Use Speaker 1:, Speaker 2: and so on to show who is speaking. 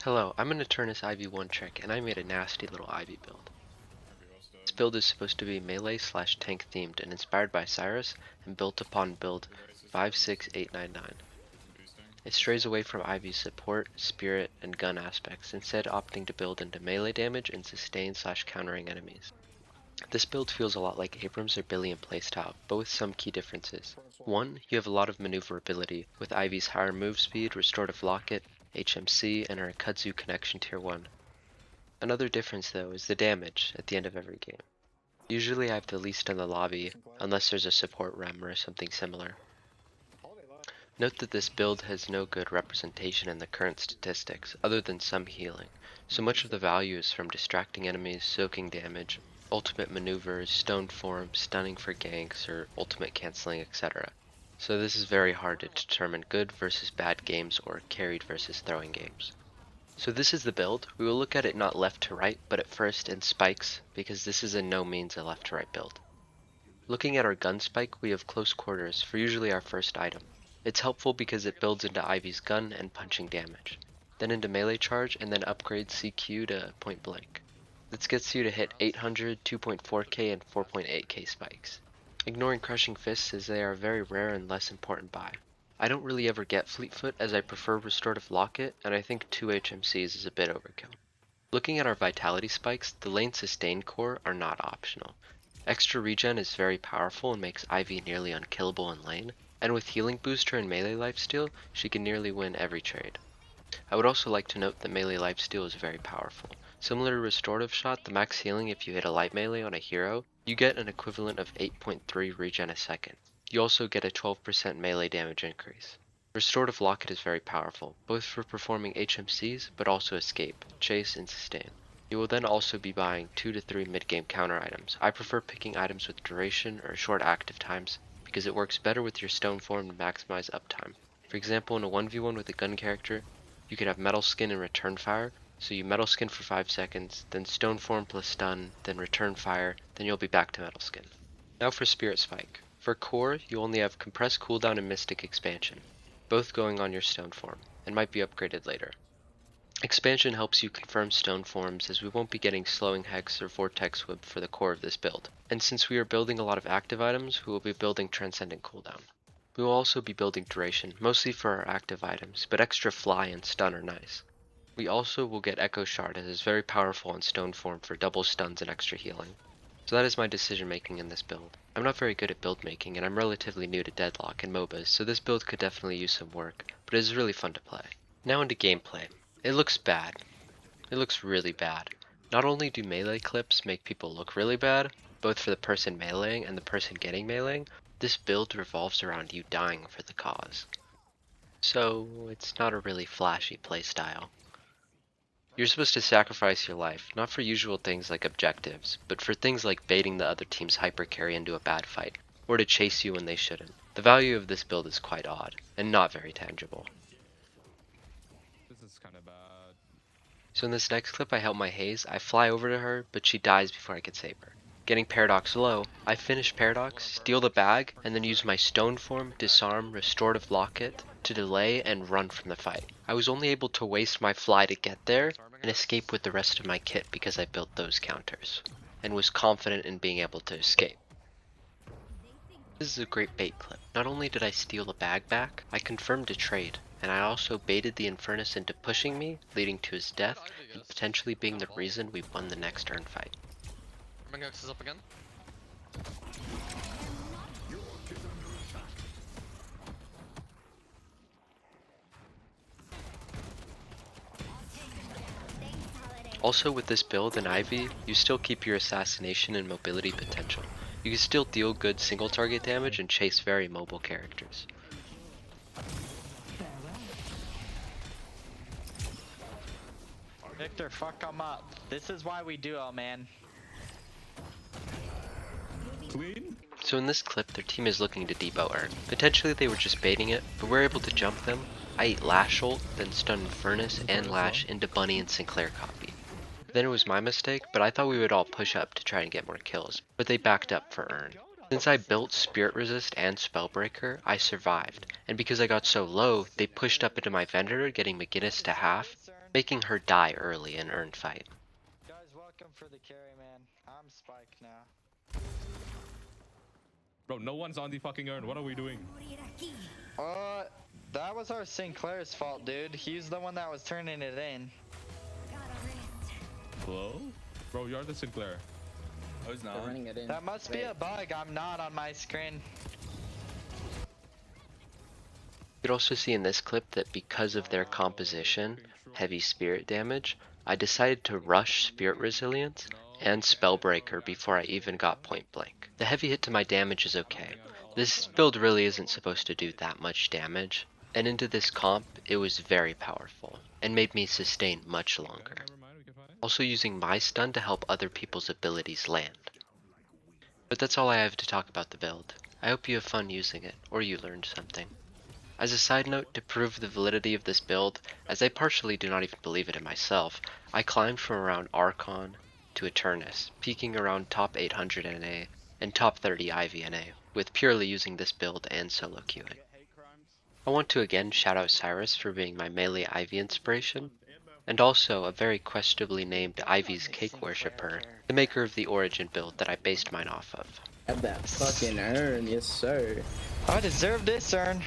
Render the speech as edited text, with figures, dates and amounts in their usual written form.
Speaker 1: Hello, I'm an Eternus Ivy 1 trick, and I made a nasty little Ivy build. This build is supposed to be melee/tank themed and inspired by Cyrus and built upon build 56899. It strays away from Ivy's support, spirit, and gun aspects, instead opting to build into melee damage and sustain/countering enemies. This build feels a lot like Abrams or Billy in playstyle, but with some key differences. 1. You have a lot of maneuverability, with Ivy's higher move speed, restorative locket, HMC, and her kudzu connection tier 1. Another difference though is the damage at the end of every game. Usually I have the least in the lobby, unless there's a support rem or something similar. Note that this build has no good representation in the current statistics, other than some healing, so much of the value is from distracting enemies, soaking damage, ultimate maneuvers, stone form, stunning for ganks, or ultimate cancelling, etc. So this is very hard to determine good versus bad games or carried versus throwing games. So this is the build. We will look at it not left to right, but at first in spikes, because this is in no means a left to right build. Looking at our gun spike, we have close quarters for usually our first item. It's helpful because it builds into Ivy's gun and punching damage, then into melee charge, and then upgrades CQ to point blank. This gets you to hit 800, 2.4k, and 4.8k spikes. Ignoring crushing fists as they are a very rare and less important buy. I don't really ever get Fleetfoot as I prefer restorative locket, and I think 2 HMCs is a bit overkill. Looking at our vitality spikes, the lane sustain core are not optional. Extra regen is very powerful and makes Ivy nearly unkillable in lane, and with healing booster and melee lifesteal, she can nearly win every trade. I would also like to note that melee lifesteal is very powerful. Similar to restorative shot, the max healing if you hit a light melee on a hero, you get an equivalent of 8.3 regen a second. You also get a 12% melee damage increase. Restorative locket is very powerful, both for performing HMCs, but also escape, chase, and sustain. You will then also be buying 2 to 3 mid-game counter items. I prefer picking items with duration or short active times, because it works better with your stone form to maximize uptime. For example, in a 1v1 with a gun character, you could have metal skin and return fire, so you metal skin for 5 seconds, then stone form plus stun, then return fire, then you'll be back to metal skin. Now for spirit spike. For core, you only have compressed cooldown and mystic expansion, both going on your stone form, and might be upgraded later. Expansion helps you confirm stone forms, as we won't be getting slowing hex or vortex whip for the core of this build, and since we are building a lot of active items, we will be building transcendent cooldown. We will also be building duration, mostly for our active items, but extra fly and stun are nice. We also will get Echo Shard, as it is very powerful in stone form for double stuns and extra healing. So that is my decision making in this build. I'm not very good at build making, and I'm relatively new to Deadlock and MOBAs, so this build could definitely use some work, but it is really fun to play. Now into gameplay. It looks bad. It looks really bad. Not only do melee clips make people look really bad, both for the person meleeing and the person getting meleeing, this build revolves around you dying for the cause. So it's not a really flashy playstyle. You're supposed to sacrifice your life, not for usual things like objectives, but for things like baiting the other team's hyper carry into a bad fight, or to chase you when they shouldn't. The value of this build is quite odd, and not very tangible.
Speaker 2: This is kind of bad.
Speaker 1: So in this next clip I help my Haze, I fly over to her, but she dies before I can save her. Getting Paradox low, I finish Paradox, steal the bag, and then use my Stone Form, Disarm, Restorative Locket to delay and run from the fight. I was only able to waste my fly to get there, and escape with the rest of my kit because I built those counters, and was confident in being able to escape. This is a great bait clip. Not only did I steal the bag back, I confirmed a trade, and I also baited the Infernus into pushing me, leading to his death, and potentially being the reason we won the next turn fight.
Speaker 3: Mangox is up again.
Speaker 1: Also with this build and Ivy, you still keep your assassination and mobility potential. You can still deal good single target damage and chase very mobile characters.
Speaker 4: Victor, fuck him up. This is why we duo, man.
Speaker 2: Clean?
Speaker 1: So in this clip, their team is looking to depot earn. Potentially they were just baiting it, but we're able to jump them. I ate Lash ult, then stun Infernus and Lash into Bunny and Sinclair copy. Then it was my mistake, but I thought we would all push up to try and get more kills, but they backed up for earn. Since I built Spirit Resist and Spellbreaker, I survived, and because I got so low, they pushed up into my Vendor, getting McGinnis to half, making her die early in Urn fight.
Speaker 4: Guys, welcome for the carry, man. I'm Spike now.
Speaker 2: Bro, no one's on the fucking urn. What are we doing?
Speaker 4: That was our Sinclair's fault, dude. He's the one that was turning it in.
Speaker 2: Hello? Bro, you're the Sinclair.
Speaker 5: Oh, he's not.
Speaker 6: They're running it in.
Speaker 4: That must be a bug. I'm not on my screen.
Speaker 1: You could also see in this clip that because of their composition, heavy spirit damage, I decided to rush Spirit Resilience and Spellbreaker before I even got point blank. The heavy hit to my damage is okay. This build really isn't supposed to do that much damage, and into this comp it was very powerful, and made me sustain much longer. Also using my stun to help other people's abilities land. But that's all I have to talk about the build. I hope you have fun using it, or you learned something. As a side note, to prove the validity of this build, as I partially do not even believe it in myself, I climbed from around Archon to Eternus, peaking around top 800 NA and top 30 IV NA, with purely using this build and solo queuing. I want to again shout out Cyrus for being my melee IV inspiration, and also a very questionably named Ivy's Cake Worshipper, the maker of the Origin build that I based mine off of.
Speaker 6: At that fucking urn, yes sir.
Speaker 4: I deserve this, Ern.